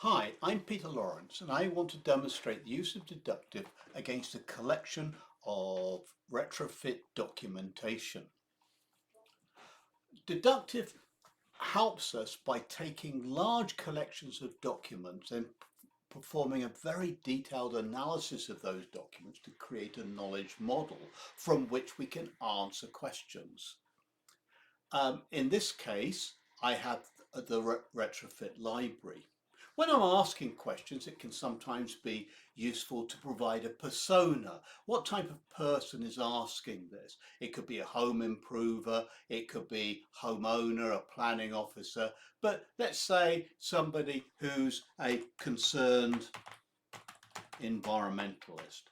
Hi, I'm Peter Lawrence and I want to demonstrate the use of Dedoctive against a collection of retrofit documentation. Dedoctive helps us by taking large collections of documents and performing a very detailed analysis of those documents to create a knowledge model from which we can answer questions. In this case, I have the Retrofit library. When I'm asking questions, it can sometimes be useful to provide a persona. What type of person is asking this? It could be a home improver, it could be homeowner, a planning officer, but let's say somebody who's a concerned environmentalist.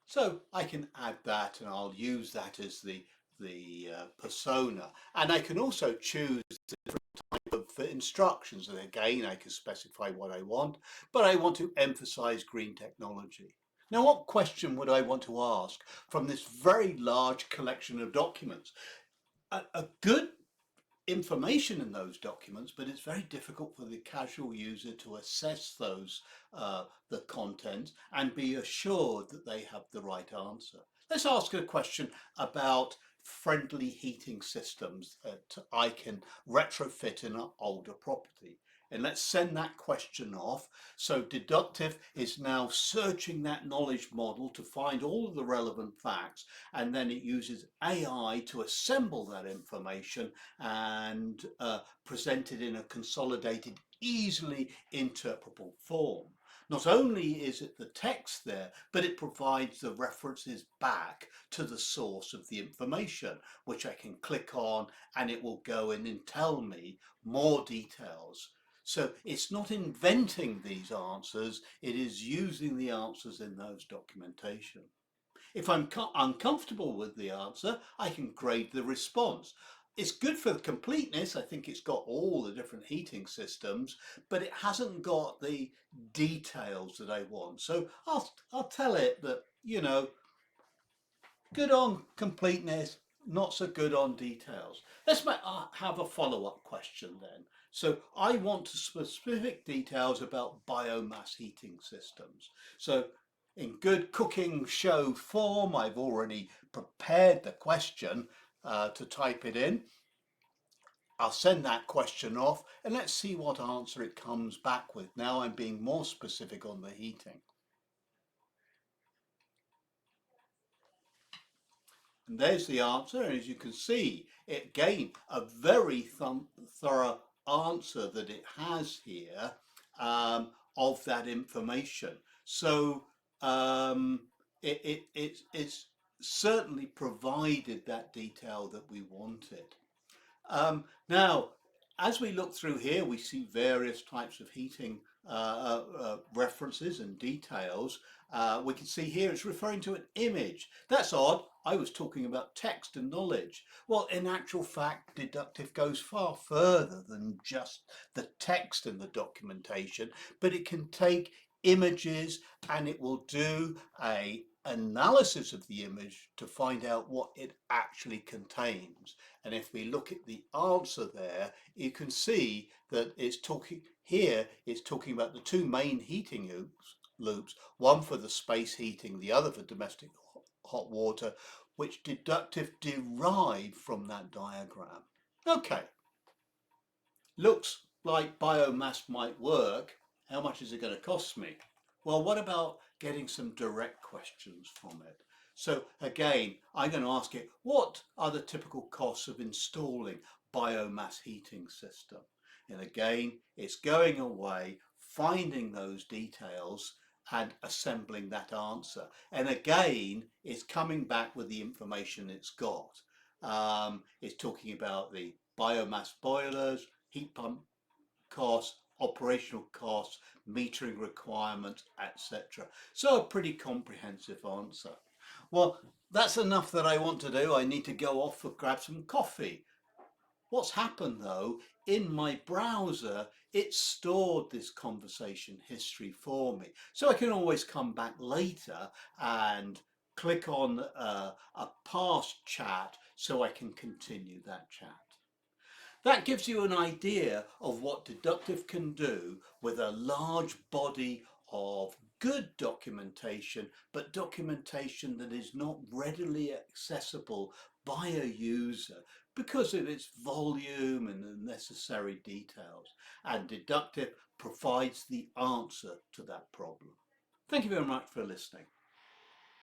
So I can add that and I'll use that as the persona, and I can also choose the different type of instructions, and again I can specify what I want, but I want to emphasize green technology. Now, what question would I want to ask from this very large collection of documents? A good information in those documents, but it's very difficult for the casual user to assess the content and be assured that they have the right answer. Let's ask a question about friendly heating systems that I can retrofit in an older property. And let's send that question off. So Dedoctive is now searching that knowledge model to find all of the relevant facts, and then it uses AI to assemble that information and present it in a consolidated, easily interpretable form. Not only is it the text there, but it provides the references back to the source of the information, which I can click on and it will go in and tell me more details. So it's not inventing these answers, it is using the answers in those documentation. If I'm uncomfortable with the answer, I can grade the response. It's good for the completeness. I think it's got all the different heating systems, but it hasn't got the details that I want. So I'll tell it that, good on completeness, not so good on details. Let's have a follow-up question then. So I want specific details about biomass heating systems. So in good cooking show form, I've already prepared the question to type it in. I'll send that question off and let's see what answer it comes back with. Now I'm being more specific on the heating. And there's the answer, and as you can see, it again a very thorough answer that it has here of that information. So it's certainly provided that detail that we wanted. Now, as we look through here, we see various types of heating references and details. We can see here it's referring to an image. That's odd. I was talking about text and knowledge. Well, in actual fact, Dedoctive goes far further than just the text in the documentation, but it can take images and it will do a analysis of the image to find out what it actually contains. And if we look at the answer there, you can see that it's talking about the two main heating loops, one for the space heating, the other for domestic hot water, which Dedoctive derived from that diagram. Okay, looks like biomass might work. How much is it going to cost me? Well, what about getting some direct questions from it? So again, I'm going to ask it, what are the typical costs of installing biomass heating system? And again, it's going away, finding those details and assembling that answer. And again, it's coming back with the information it's got. It's talking about the biomass boilers, heat pump costs, operational costs, metering requirements, etc. So a pretty comprehensive answer. Well, that's enough that I want to do. I need to go off and grab some coffee. What's happened though, in my browser, it stored this conversation history for me. So I can always come back later and click on a past chat so I can continue that chat. That gives you an idea of what Dedoctive can do with a large body of good documentation, but documentation that is not readily accessible by a user because of its volume and the necessary details. And Dedoctive provides the answer to that problem. Thank you very much for listening.